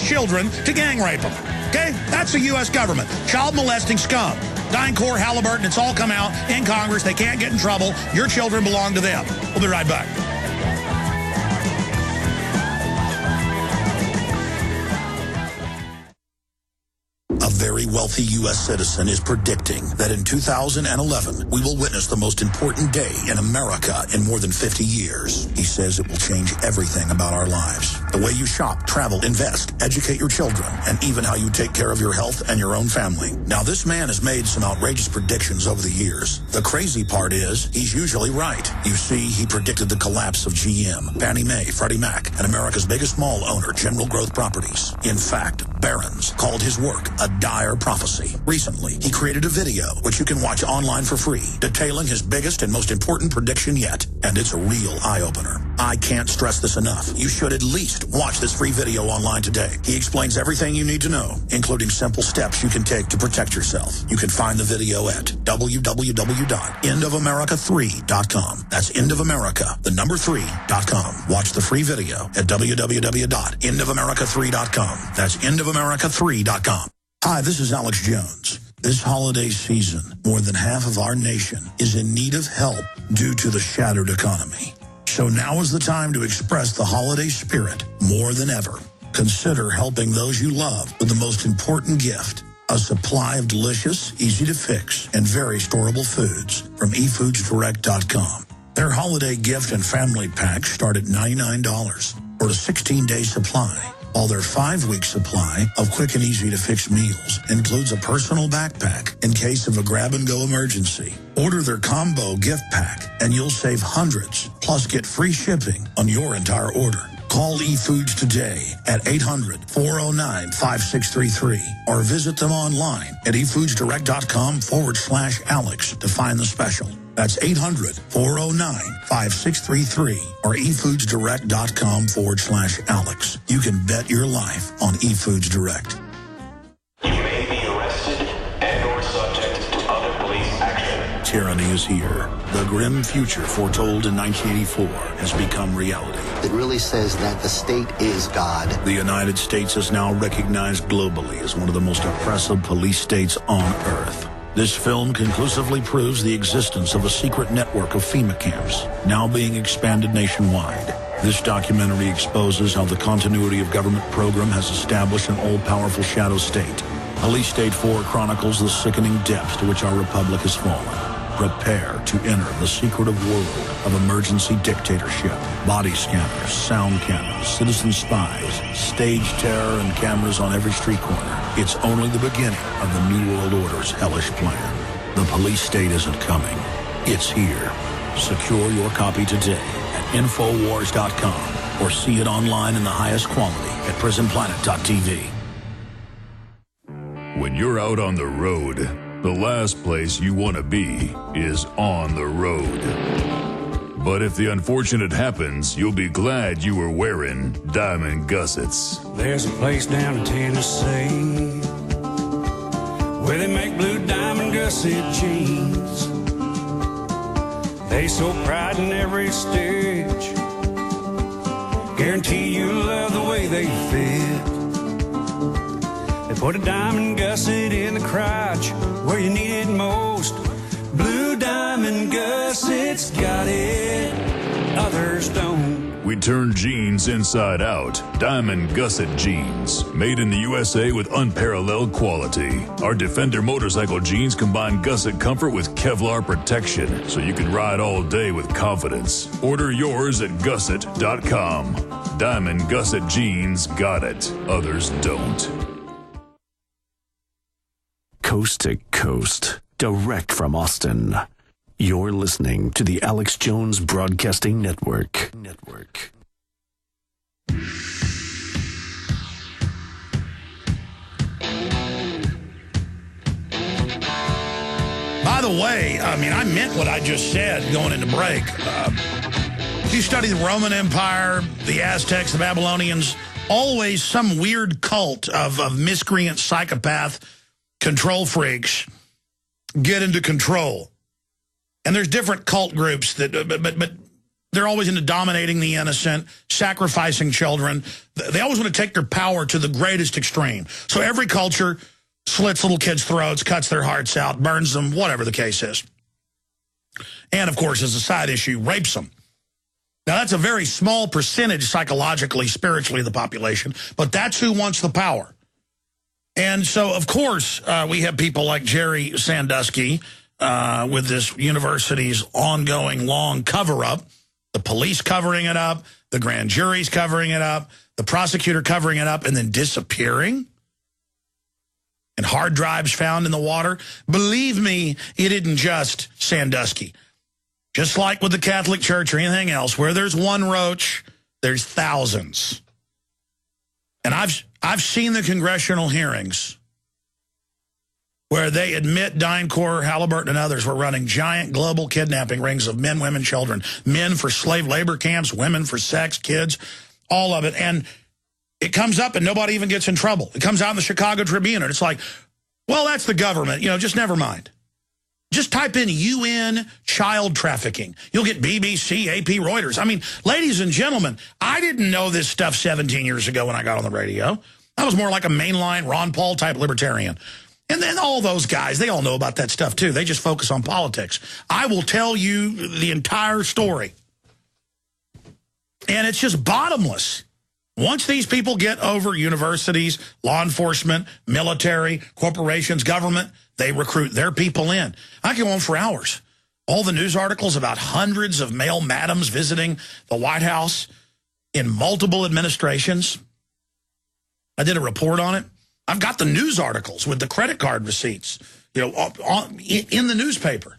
children to gang rape them. Okay? That's the U.S. government. Child molesting scum. DynCorp, Halliburton, it's all come out in Congress. They can't get in trouble. Your children belong to them. We'll be right back. A very wealthy U.S. citizen is predicting that in 2011, we will witness the most important day in America in more than 50 years. He says it will change everything about our lives. The way you shop, travel, invest, educate your children, and even how you take care of your health and your own family. Now, this man has made some outrageous predictions over the years. The crazy part is, he's usually right. You see, he predicted the collapse of GM, Fannie Mae, Freddie Mac, and America's biggest mall owner, General Growth Properties. In fact, Barron's called his work a dire prophecy. Recently, he created a video, which you can watch online for free, detailing his biggest and most important prediction yet. And it's a real eye-opener. I can't stress this enough. You should at least watch this free video online today. He explains everything you need to know, including simple steps you can take to protect yourself. You can find the video at www.endofamerica3.com. That's endofamerica, the number 3.com. Watch the free video at www.endofamerica3.com. That's endofamerica3.com. Hi, this is Alex Jones. This holiday season, more than half of our nation is in need of help due to the shattered economy. So now is the time to express the holiday spirit more than ever. Consider helping those you love with the most important gift, a supply of delicious, easy-to-fix, and very storable foods from eFoodsDirect.com. Their holiday gift and family packs start at $99 for a 16-day supply. While their 5-week supply of quick and easy-to-fix meals includes a personal backpack in case of a grab-and-go emergency. Order their combo gift pack, and you'll save hundreds, plus get free shipping on your entire order. Call eFoods today at 800-409-5633 or visit them online at eFoodsDirect.com/Alex to find the special. That's 800-409-5633 or eFoodsDirect.com/Alex. You can bet your life on eFoods Direct. You may be arrested and or subject to other police action. Tyranny is here. The grim future foretold in 1984 has become reality. It really says that the state is God. The United States is now recognized globally as one of the most oppressive police states on earth. This film conclusively proves the existence of a secret network of FEMA camps, now being expanded nationwide. This documentary exposes how the continuity of government program has established an all-powerful shadow state. Police State 4 chronicles the sickening depths to which our republic has fallen. Prepare to enter the secretive world of emergency dictatorship. Body scanners, sound cameras, citizen spies, stage terror, and cameras on every street corner. It's only the beginning of the New World Order's hellish plan. The police state isn't coming. It's here. Secure your copy today at Infowars.com or see it online in the highest quality at PrisonPlanet.tv. When you're out on the road, the last place you want to be is on the road. But if the unfortunate happens, you'll be glad you were wearing diamond gussets. There's a place down in Tennessee where they make blue diamond gusset jeans. They so pride in every stitch, guarantee you'll love the way they fit. They put a diamond gusset in the crotch where you need it most. Blue diamond gussets got it, others don't. We turn jeans inside out. Diamond gusset jeans. Made in the USA with unparalleled quality. Our Defender motorcycle jeans combine gusset comfort with Kevlar protection, so you can ride all day with confidence. Order yours at gusset.com. Diamond gusset jeans got it, others don't. Coast to coast, direct from Austin. You're listening to the Alex Jones Broadcasting Network. By the way, I meant what I just said going into break. If you study the Roman Empire, the Aztecs, the Babylonians, always some weird cult of miscreant psychopath control freaks get into control. And there's different cult groups that, but They're always into dominating the innocent, sacrificing children. They always want to take their power to the greatest extreme. So every culture slits little kids' throats, cuts their hearts out, burns them, whatever the case is. And, of course, as a side issue, rapes them. Now, that's a very small percentage psychologically, spiritually, of the population, but that's who wants the power. And so, of course, we have people like Jerry Sandusky with this university's ongoing long cover-up, the police covering it up, the grand jury's covering it up, the prosecutor covering it up, and then disappearing. And hard drives found in the water. Believe me, it isn't just Sandusky. Just like with the Catholic Church or anything else, where there's one roach, there's thousands. And I've seen the congressional hearings where they admit DynCorp, Halliburton, and others were running giant global kidnapping rings of men, women, children. Men for slave labor camps, women for sex, kids, all of it. And it comes up and nobody even gets in trouble. It comes out in the Chicago Tribune and it's like, well, that's the government. Just never mind. Just type in UN child trafficking. You'll get BBC, AP, Reuters. I mean, ladies and gentlemen, I didn't know this stuff 17 years ago when I got on the radio. I was more like a mainline Ron Paul type libertarian. And then all those guys, they all know about that stuff too. They just focus on politics. I will tell you the entire story. And it's just bottomless. Once these people get over universities, law enforcement, military, corporations, government, they recruit their people in. I can go on for hours. All the news articles about hundreds of male madams visiting the White House in multiple administrations. I did a report on it. I've got the news articles with the credit card receipts, in the newspaper.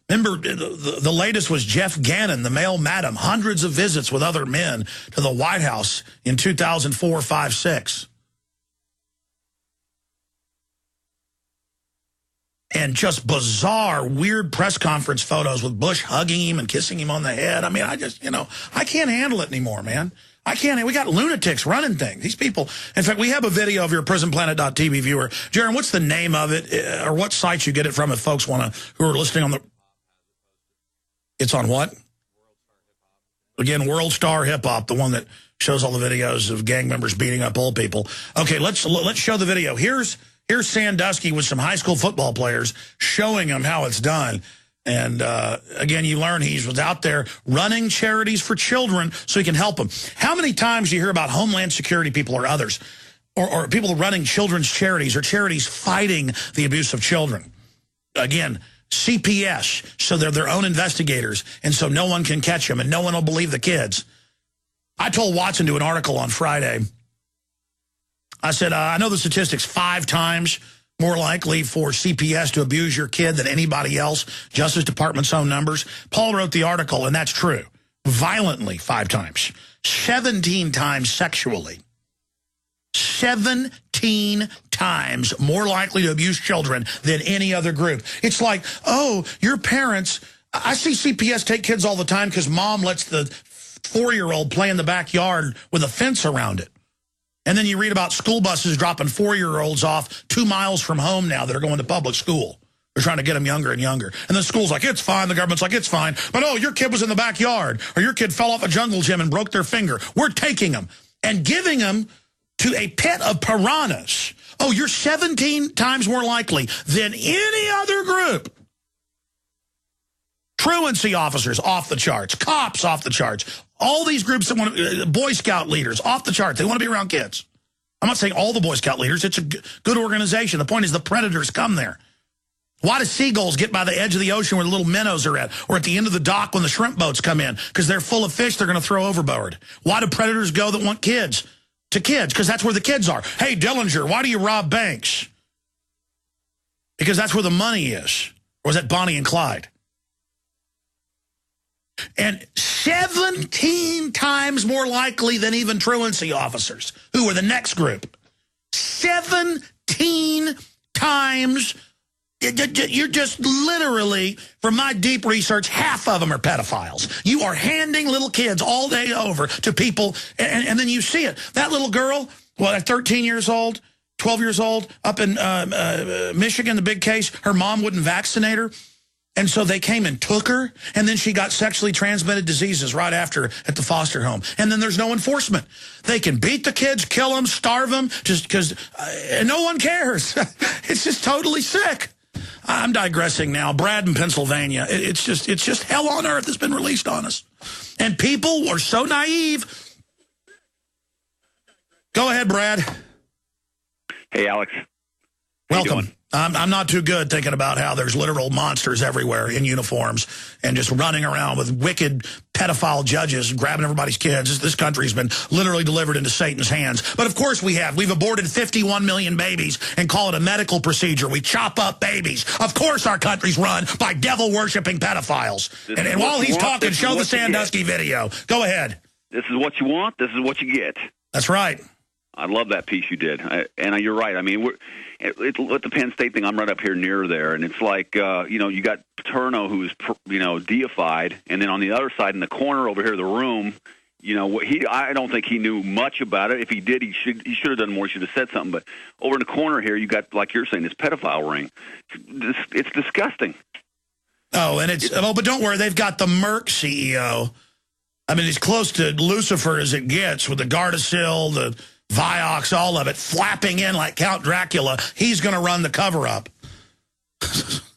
Remember, the latest was Jeff Gannon, the male madam, hundreds of visits with other men to the White House in 2004, 5, 6. And just bizarre, weird press conference photos with Bush hugging him and kissing him on the head. I mean, I can't handle it anymore, man. I can't. We got lunatics running things. These people. In fact, we have a video of your PrisonPlanet.tv viewer. Jaron, what's the name of it, or what sites you get it from if folks want to, who are listening on the... It's on what? Again, World Star Hip Hop, the one that shows all the videos of gang members beating up old people. Okay, let's show the video. Here's Sandusky with some high school football players showing them how it's done. And, again, you learn he was out there running charities for children so he can help them. How many times do you hear about Homeland Security people or others, or people running children's charities or charities fighting the abuse of children? Again, CPS, so they're their own investigators, and so no one can catch them, and no one will believe the kids. I told Watson to an article on Friday. I said, I know the statistics, 5 times more likely for CPS to abuse your kid than anybody else, Justice Department's own numbers. Paul wrote the article, and that's true. Violently, 5 times. 17 times sexually. 17 times more likely to abuse children than any other group. It's like, oh, your parents... I see CPS take kids all the time because mom lets the 4-year-old play in the backyard with a fence around it. And then you read about school buses dropping 4-year-olds off 2 miles from home now that are going to public school. They're trying to get them younger and younger. And the school's like, it's fine. The government's like, it's fine. But, oh, your kid was in the backyard. Or your kid fell off a jungle gym and broke their finger. We're taking them and giving them to a pit of piranhas. Oh, you're 17 times more likely than any other group. Truancy officers, off the charts. Cops, off the charts. All these groups that want to, Boy Scout leaders, off the charts. They want to be around kids. I'm not saying all the Boy Scout leaders. It's a good organization. The point is the predators come there. Why do seagulls get by the edge of the ocean where the little minnows are at, or at the end of the dock when the shrimp boats come in? Because they're full of fish they're going to throw overboard. Why do predators go that want kids to kids? Because that's where the kids are. Hey, Dillinger, why do you rob banks? Because that's where the money is. Or was that Bonnie and Clyde? And 17 times more likely than even truancy officers, who are the next group. 17 times. You're just literally, from my deep research, half of them are pedophiles. You are handing little kids all day over to people, and then you see it. That little girl, well, 13 years old, 12 years old, up in Michigan, the big case, her mom wouldn't vaccinate her. And so they came and took her, and then she got sexually transmitted diseases right after at the foster home. And then there's no enforcement. They can beat the kids, kill them, starve them, just because no one cares. It's just totally sick. I'm digressing now. Brad in Pennsylvania, it's just hell on earth that's been released on us. And people are so naive. Go ahead, Brad. Hey, Alex. Welcome. I'm not too good thinking about how there's literal monsters everywhere in uniforms and just running around with wicked pedophile judges grabbing everybody's kids. This country's been literally delivered into Satan's hands. But of course we have. We've aborted 51 million babies and call it a medical procedure. We chop up babies. Of course our country's run by devil-worshipping pedophiles. And while he's talking, show the Sandusky video. Go ahead. This is what you want. This is what you get. That's right. I love that piece you did. And you're right. I mean, with the Penn State thing, I'm right up here near there. And it's like, you got Paterno, who's, deified. And then on the other side, in the corner over here of the room, I don't think he knew much about it. If he did, he should have done more. He should have said something. But over in the corner here, you got, like you're saying, this pedophile ring. It's disgusting. Oh, and but don't worry. They've got the Merck CEO. I mean, he's close to Lucifer as it gets with the Gardasil, the Vioxx, all of it, flapping in like Count Dracula. He's going to run the cover-up.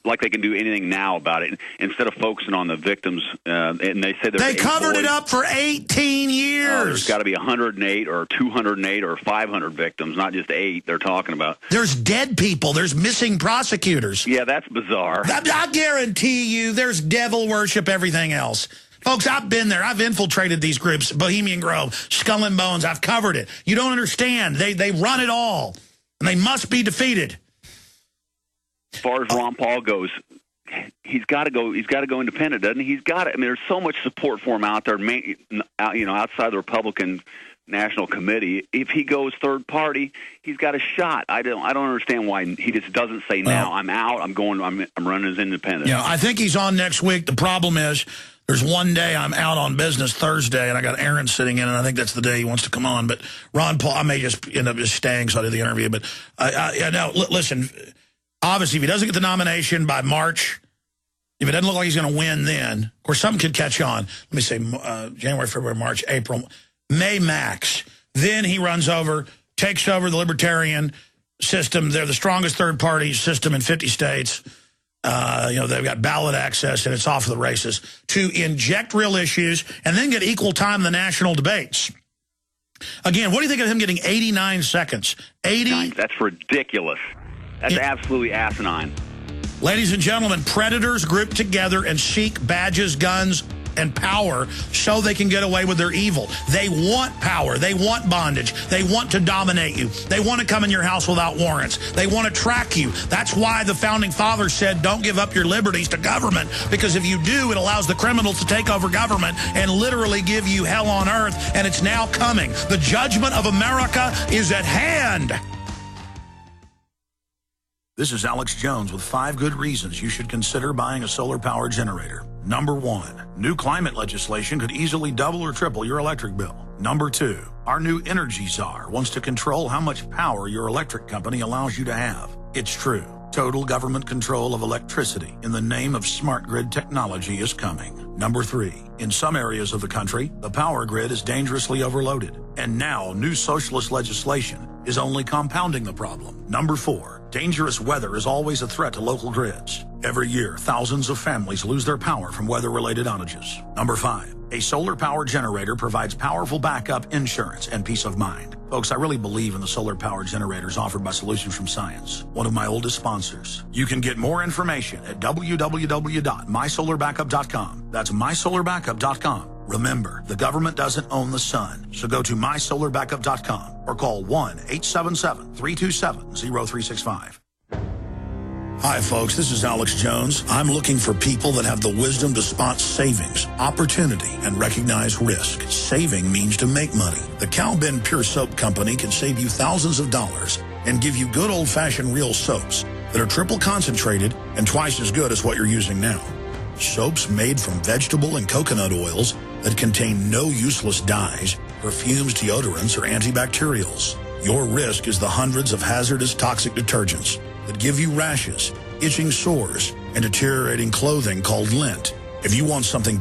Like they can do anything now about it instead of focusing on the victims. And they said they covered it up for 18 years. There's got to be 108 or 208 or 500 victims, not just 8 they're talking about. There's dead people. There's missing prosecutors. Yeah, that's bizarre. I guarantee you there's devil worship, everything else. Folks, I've been there. I've infiltrated these groups, Bohemian Grove, Skull and Bones. I've covered it. You don't understand. They run it all, and they must be defeated. As far as Ron Paul goes, he's got to go. He's got to go independent, doesn't he? He's got to. I mean, there's so much support for him out there. Outside the Republican National Committee. If he goes third party, he's got a shot. I don't understand why he just doesn't say now. I'm out. I'm going. I'm running as independent. Yeah, I think he's on next week. The problem is, there's one day I'm out on business, Thursday, and I got Aaron sitting in, and I think that's the day he wants to come on. But Ron Paul, I may just end up just staying, so I do the interview. But listen, obviously, if he doesn't get the nomination by March, if it doesn't look like he's going to win then, of course, something could catch on. Let me say January, February, March, April, May max. Then he runs over, takes over the Libertarian system. They're the strongest third-party system in 50 states. They've got ballot access, and it's off to the races to inject real issues and then get equal time in the national debates. Again, what do you think of him getting 89 seconds? 80? That's ridiculous. That's absolutely asinine. Ladies and gentlemen, predators group together and seek badges, guns, and power so they can get away with their evil. They want power. They want bondage. They want to dominate you. They want to come in your house without warrants. They want to track you. That's why the Founding Fathers said don't give up your liberties to government, because if you do, it allows the criminals to take over government and literally give you hell on earth, and it's now coming. The judgment of America is at hand. This is Alex Jones with 5 good reasons you should consider buying a solar power generator. Number 1, new climate legislation could easily double or triple your electric bill. Number 2, our new Energy Czar wants to control how much power your electric company allows you to have. It's true. Total government control of electricity in the name of smart grid technology is coming. Number 3, in some areas of the country, the power grid is dangerously overloaded. And now new socialist legislation is only compounding the problem. Number 4, dangerous weather is always a threat to local grids. Every year, thousands of families lose their power from weather-related outages. Number 5, a solar power generator provides powerful backup insurance and peace of mind. Folks, I really believe in the solar power generators offered by Solutions from Science, one of my oldest sponsors. You can get more information at www.mysolarbackup.com. That's mysolarbackup.com. Remember, the government doesn't own the sun, so go to mysolarbackup.com or call 1-877-327-0365. Hi, folks. This is Alex Jones. I'm looking for people that have the wisdom to spot savings, opportunity, and recognize risk. Saving means to make money. The Cal Ben Pure Soap Company can save you thousands of dollars and give you good old-fashioned real soaps that are triple concentrated and twice as good as what you're using now. Soaps made from vegetable and coconut oils that contain no useless dyes, perfumes, deodorants, or antibacterials. Your risk is the hundreds of hazardous toxic detergents that give you rashes, itching sores, and deteriorating clothing called lint. If you want something